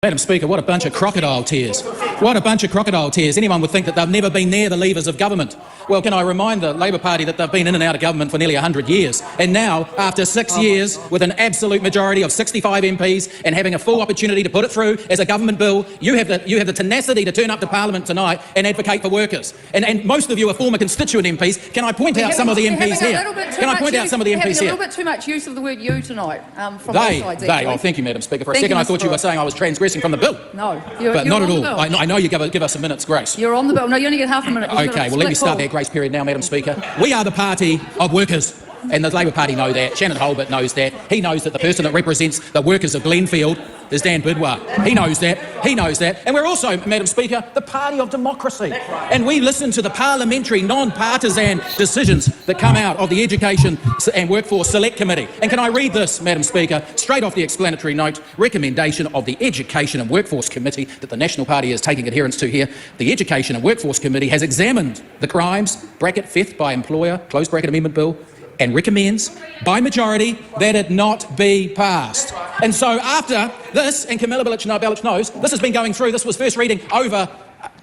Madam Speaker, what a bunch of crocodile tears. What a bunch of crocodile tears. Anyone would think that they've never been near the levers of government. Well, can I remind the Labor Party that they've been in and out of government for nearly 100 years. And now, after 6 years, with an absolute majority of 65 MPs and having a full opportunity to put it through as a government bill, you have the tenacity to turn up to Parliament tonight and advocate for workers. And most of you are former constituent MPs. Can I point out some of the MPs here? Can I point out some of the MPs here? A little bit too much use of the word you tonight from both sides. Oh, thank you, Madam Speaker. For a second, I thought you were saying I was transgressing from the bill. No, but not at all. I know you give us a minute's grace. You're on the bill. No, you only get half a minute. Okay, well, let me start that grace period now, Madam Speaker. We are the party of workers, and the Labor Party know that. Shannon Holbert knows that. He knows that the person that represents the workers of Glenfield is Dan Brewer. He knows that. He knows that. And we're also, Madam Speaker, the party of democracy. And we listen to the parliamentary, non-partisan decisions that come out of the Education and Workforce Select Committee. And can I read this, Madam Speaker, straight off the explanatory note, recommendation of the Education and Workforce Committee that the National Party is taking adherence to here. The Education and Workforce Committee has examined the crimes, bracket theft by employer, close bracket amendment bill, and recommends, by majority, that it not be passed. And so after this, and Camilla Belich knows, this has been going through, this was first reading over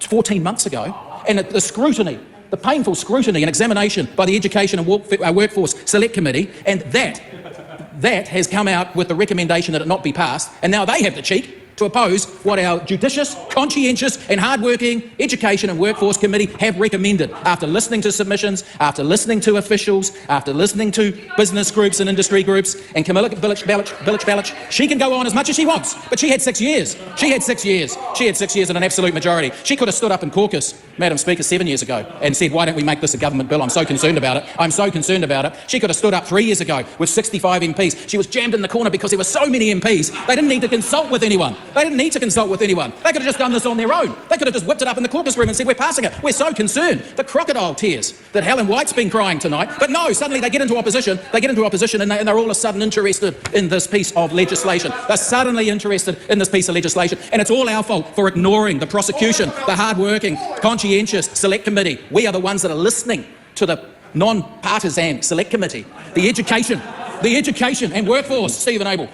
14 months ago, and the scrutiny, the painful scrutiny and examination by the Education and Workforce Select Committee, and that has come out with the recommendation that it not be passed, and now they have the cheek to oppose what our judicious, conscientious and hard-working Education and Workforce Committee have recommended after listening to submissions, after listening to officials, after listening to business groups and industry groups. And Camilla Belich, she can go on as much as she wants, but she had 6 years. She had 6 years. She had 6 years in an absolute majority. She could have stood up in caucus, Madam Speaker, 7 years ago and said, why don't we make this a government bill? I'm so concerned about it. I'm so concerned about it. She could have stood up 3 years ago with 65 MPs. She was jammed in the corner because there were so many MPs. They didn't need to consult with anyone. They didn't need to consult with anyone. They could have just done this on their own. They could have just whipped it up in the caucus room and said, we're passing it. We're so concerned. The crocodile tears that Helen White's been crying tonight. But no, suddenly they get into opposition. And they're all of a sudden interested in this piece of legislation. They're suddenly interested in this piece of legislation. And it's all our fault for ignoring the prosecution, the hard-working, conscientious Select Committee. We are the ones that are listening to the non-partisan Select Committee. The Education and Workforce, Stephen Abel,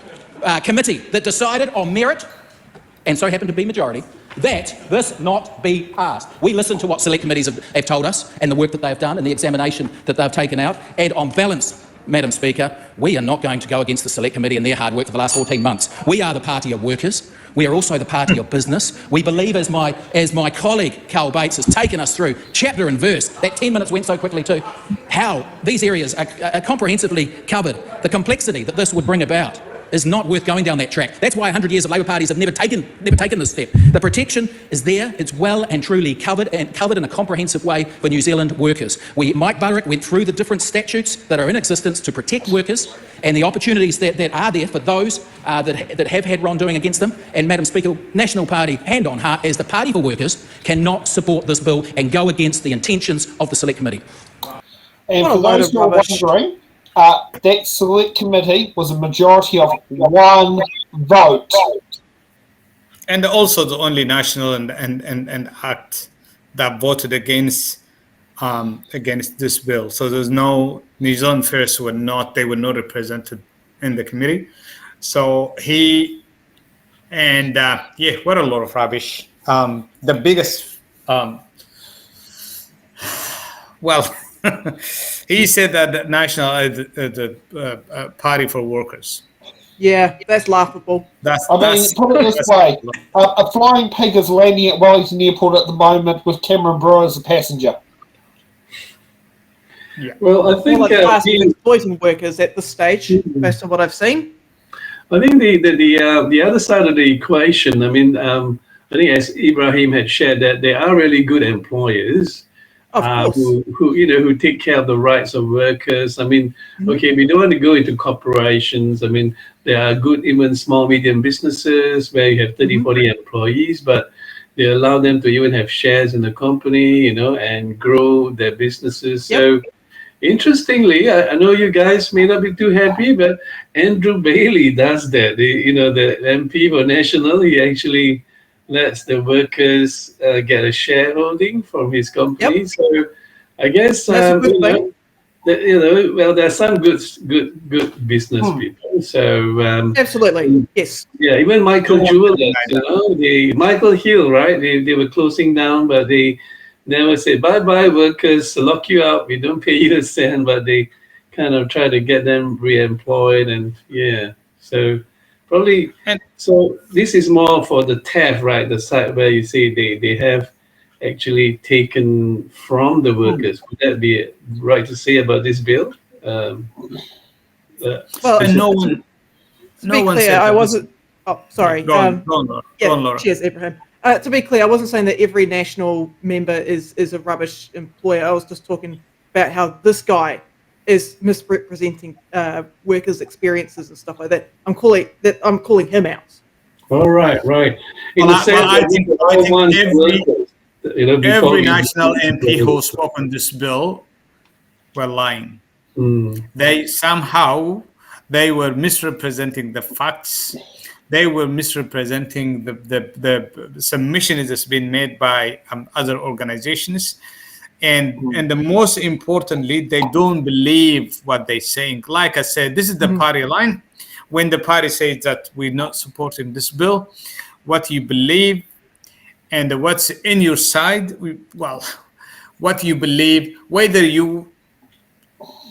Committee that decided on merit, and so happened to be majority, that this not be passed. We listen to what select committees have told us and the work that they've done and the examination that they've taken out, and on balance, Madam Speaker, we are not going to go against the Select Committee and their hard work for the last 14 months. We are the party of workers. We are also the party of business. We believe, as my colleague Carl Bates has taken us through chapter and verse, that 10 minutes went so quickly too, how these areas are comprehensively covered, the complexity that this would bring about is not worth going down that track. That's why 100 years of Labor parties have never taken this step. The protection is there. It's well and truly covered in a comprehensive way for New Zealand workers. Mike Burrick went through the different statutes that are in existence to protect workers and the opportunities that are there for those that have had wrongdoing against them. And Madam Speaker, National Party, hand on heart, as the party for workers, cannot support this bill and go against the intentions of the Select Committee. And for those who are wondering, that Select Committee was a majority of 1 vote. And also the only national and act that voted against this bill. So there's no New Zealand First were not represented in the committee. So what a lot of rubbish. The biggest he said that national the party for workers. Yeah, that's laughable. Put it this way: a flying pig is landing at Wellington Airport at the moment with Cameron Brewer as a passenger. Yeah. Well, I think exploiting workers at this stage, based on what I've seen. I think the other side of the equation. I think as Ibrahim had shared that there are really good employers. Who take care of the rights of workers. Okay, we don't want to go into corporations. There are good, even small, medium businesses where you have 30, 40 employees, but they allow them to even have shares in the company, and grow their businesses. Yep. So, interestingly, I know you guys may not be too happy, but Andrew Bailey does that. The MP for National, he actually lets the workers get a shareholding from his company. Yep. So I guess well, there are some good business people. So Absolutely, yes. yeah, even Michael Jewell, the Michael Hill, right? They were closing down, but they never said bye workers, lock you up. We don't pay you a cent, but they kind of try to get them re-employed, and yeah, so probably. So this is more for the theft, right? The side where you say they have actually taken from the workers. Would that be right to say about this bill? Well, And no one clear, said I that wasn't. Oh, sorry. Go on, Laura. Yeah, Go on, Laura. cheers, Ibrahim. To be clear, I wasn't saying that every national member is a rubbish employer. I was just talking about how this guy is misrepresenting workers' experiences and stuff like that. I'm calling him out. All right. I think every national MP who spoke on this bill were lying. They were misrepresenting the facts. They were misrepresenting the submission that's been made by other organizations. And the most importantly, they don't believe what they're saying. Like I said, this is the party line. When the party says that we're not supporting this bill, what you believe and what's in your side, what you believe, whether you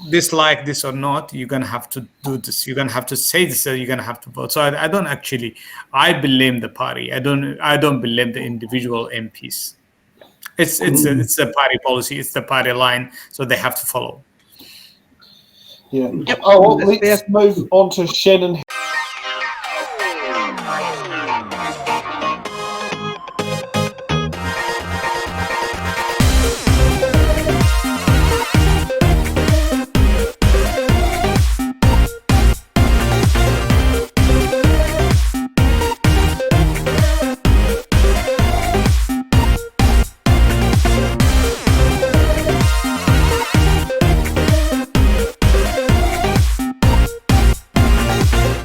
dislike this or not, you're gonna have to do this. You're gonna have to say this, or you're gonna have to vote. So I don't actually. I blame the party. I don't blame the individual MPs. It's the party policy. It's the party line. So they have to follow. Yeah. Oh, well, let's move on to Shannon